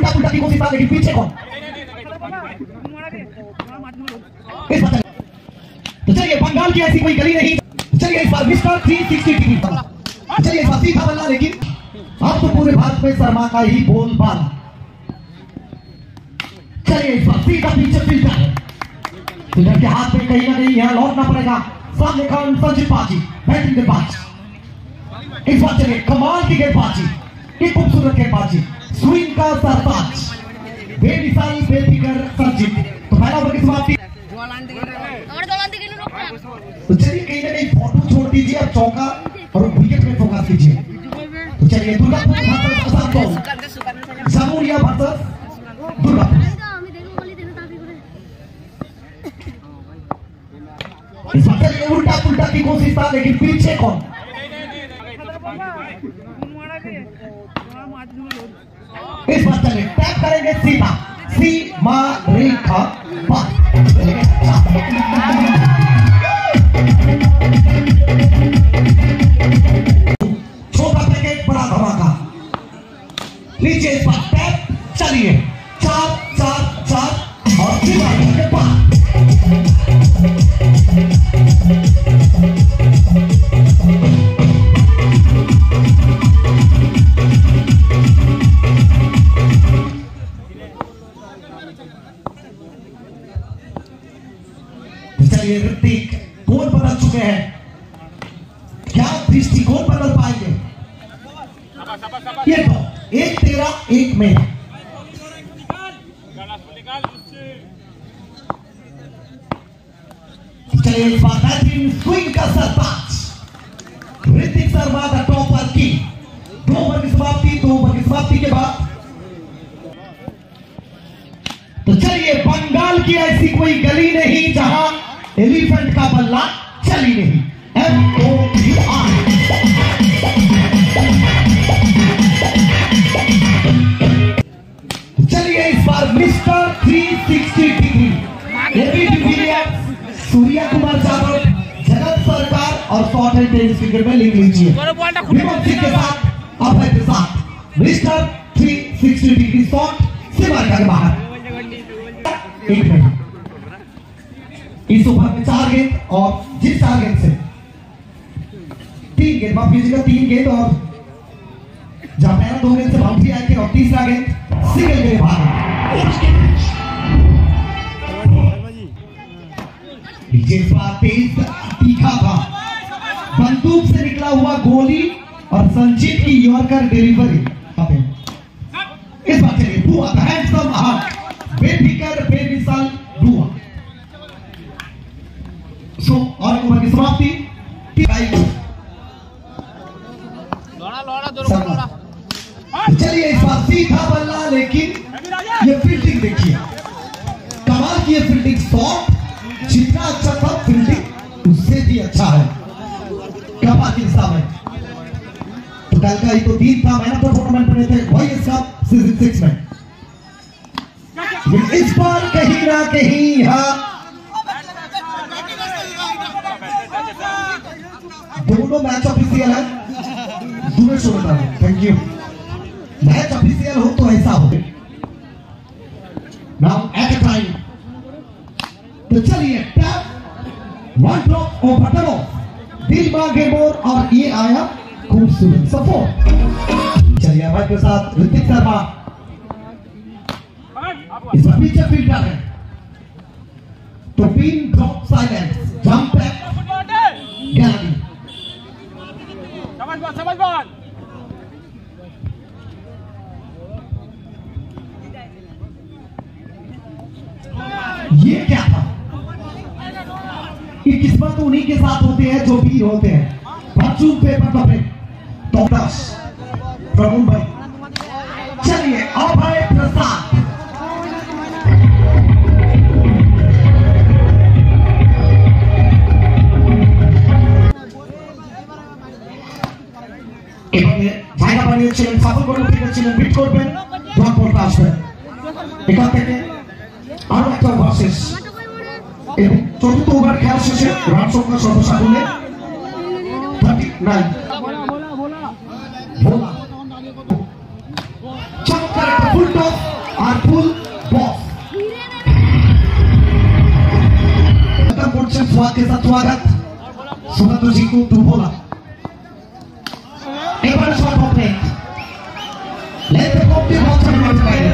उल्टा पुल्टा की कोशिश था लेकिन पीछे कौन? तो चलिए बंगाल की ऐसी कोई गली नहीं। चलिए इस बार मिस्टर 360 डिग्री। चलिए इस बार सीधा बल्ला, लेकिन अब तो पूरे भारत में शर्मा का ही बोलबाला। चलिए इस बार सीधा पीछे फिल्टर है, फिल्टर के हाथ में कहीं ना कहीं यहाँ लौटना पड़ेगा। सामने खड़ा संजीव पाजी, बैटिंग गेंदबाज। इस बार चलिए कमाल की गेंदबाजी, एक खूबसूरत गेंदबाजी, स्विंग का सरताज, बेमिसाल बेफिकर संजीव। तो पहला ओवर की समाप्ति। तो चलिए कहीं ना कहीं फोटो छोड़ दीजिए और चौका और विकेट में फोकस कीजिए। तो चलिए दुर्गापुर समूरिया वर्सेस दुर्गापुर। इस बार चलिए उल्टा पुल्टा की कोशिश था लेकिन पीछे कौन? इस बार चलिए टैप करेंगे सीधा, सीमा रेखा पार। छोटा पैकेट बड़ा धमाका, नीचे इस बार टैप। चलिए 4-4-4 और सीमा रेखा पार। चलिए ऋतिक कौन बदल चुके हैं, क्या दृष्टिकोण बदल पाएंगे? ये तो 1-13-1 में। चलिए इस बार बेहतरीन स्विंग का सरताज ऋतिक शर्मा द टॉपर की। 2 ओवर की समाप्ति, 2 ओवर की समाप्ति के बाद। तो चलिए बंगाल की ऐसी कोई गली नहीं जहां एलिफेंट का बल्ला चली नहीं। MOUR। चलिए इस बार मिस्टर 360 डिग्री, एबी डिविलियर्स, सूर्या कुमार यादव, जगत सरकार और शॉर्ट एंड टेनिस क्रिकेट में लिख लीजिए। विमल सिंह के साथ अभय के साथ मिस्टर 360 डिग्री शॉट सीमा के बाहर। 1 मिनट। इस ओवर में 4 गेंद और जिस 4 गेंद से 3 गेंद, माफ कीजिएगा 3 गेंद, और जहां पहला 2 गेंद से बाउंड्री आई थी और तीसरा गेंद सिंगल गेंद बाहर। तेज तीखा था, बंदूक से निकला हुआ गोली और संजीव की यॉर्कर डिलीवरी। इस बार चलिए बुआ द हैंडसम हार्ट, बेफिकर बेमिसाल बुआ। सो और ओवर की समाप्ति। चलिए इस बार सीधा बल्ला, लेकिन ये फील्डिंग देखिए, कमाल की ये फील्डिंग। शॉट जितना अच्छा था, फील्डिंग उससे भी अच्छा है। क्या पाकिस्तान में तो कल का ही तो दिन था, मैंने तो टूर्नामेंट में थे, वही इसका सीजन 6 में। इस बार कहीं ना कहीं यहाँ दोनों मैच ऑफिशियल है। दूर छोड़ता है, थैंक यू। मैच ऑफिशियल हो तो ऐसा हो। Now at a time. तो चलिए टैप 1 ड्रॉप और बटन ऑफ, दिल मांगे मोर, और ये आया खूबसूरत सपोर्ट। चलिए हमारे के साथ ऋतिक शर्मा, इस बार पीछे फील्डर है। तो pin drop silence, jump back gallery. समझ बॉल। ये क्या था? ये किस्मत उन्हीं के साथ होते हैं जो वीर होते हैं। बच्चों पेपर पे तो 10 प्रभु भाई। चलिए अभय प्रसाद, জায়গা বানিয়েছিলেন, সাফল করে ফিরেছিলেন, বিট করবেন ডট বলটা আসবে এখান থেকে। আরো একটা ওভার শেষ এবং চতুর্থ ওভার খেলা শেষে রান সংখ্যা সর্বসাকুল্যে 39। ভোলা চমৎকার একটা full toss Sukanta Jiku to Bhola এবারে শট কমপ্লিট লেট কমপ্লিট হচ্ছে ম্যাচ বাইরে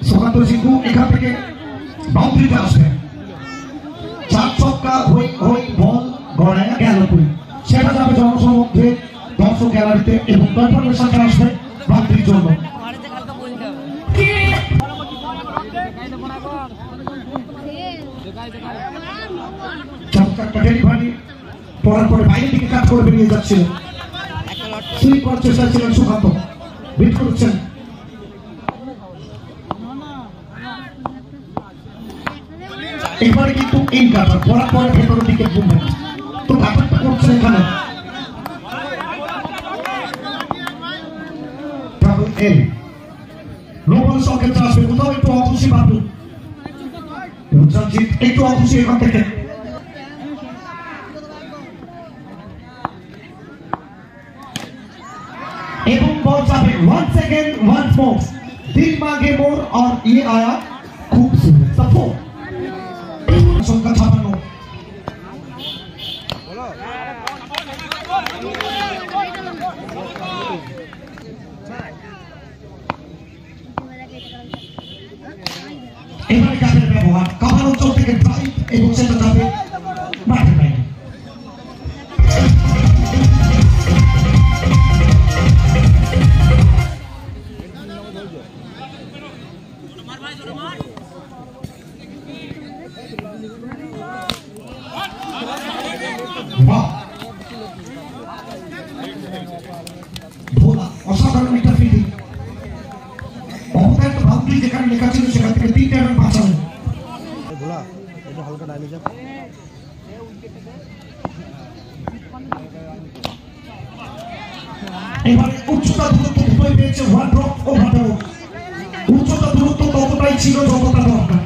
সুকান্ত জিকু এখান থেকে বাউন্ডারিতে আসবে চার ছক্কা হই হই বল গড়ায় গেল পুরি সেটা যাবে জনসমক্ষে দর্শক গ্যালারিতে এবং কনফার্মেশন আসবে বাউন্ডারির জন্য চমৎকার ডেলিভারি পড়ার পরে বাইরের দিকে কাট করে বেরিয়ে যাচ্ছিল সুইপ করার চেষ্টা ছিলেন সুকান্ত বিট করছেন এবারে কিন্তু এই কাটার পড়ার পরে ভেতরের দিকে মুভমেন্ট তো কাটারটা করছে এখানে নোবল সংকেত আসবে কোথাও একটু অখুশি বাবু একটু অখুশি এখান থেকে এবং बॉल जावे 1 सेकंड 1 फोर्स दिल मांगे मोर और ये आया खूबसूरत सपोर्ट संख्या 56 এবারে কাদের ব্যবহার কাভার অঞ্চল থেকে ড্রাইভ এবং সেটা যাবে মাঠে বাইরে ভোলা অসাধারণ একটা ফিল্ডিং অবতার বাউন্ডারি যেখানে লেখা ছিল সেখান থেকে 3 রান বাঁচানো ভোলা এটা হালকা ডাইলে যা এবারে উচ্চতা দূরত্ব দুটোই পেয়েছে ওয়ান ড্রপ ওভার দ্য উচ্চতা দূরত্ব ততটাই ছিল যতটা দরকার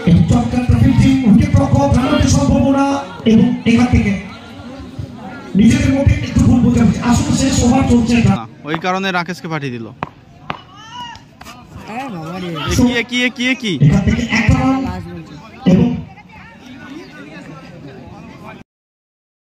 এই চমৎকার ফিল্ডিং উইকেট রক্ষক রানের সম্ভাবনা এবং এখান থেকে নিজেদের মধ্যে একটু ভুল বোঝাবুঝি আসলে শেষ ওভার চলছে না ওই কারণে রাকেশকে পাঠিয়ে দিল এখান থেকে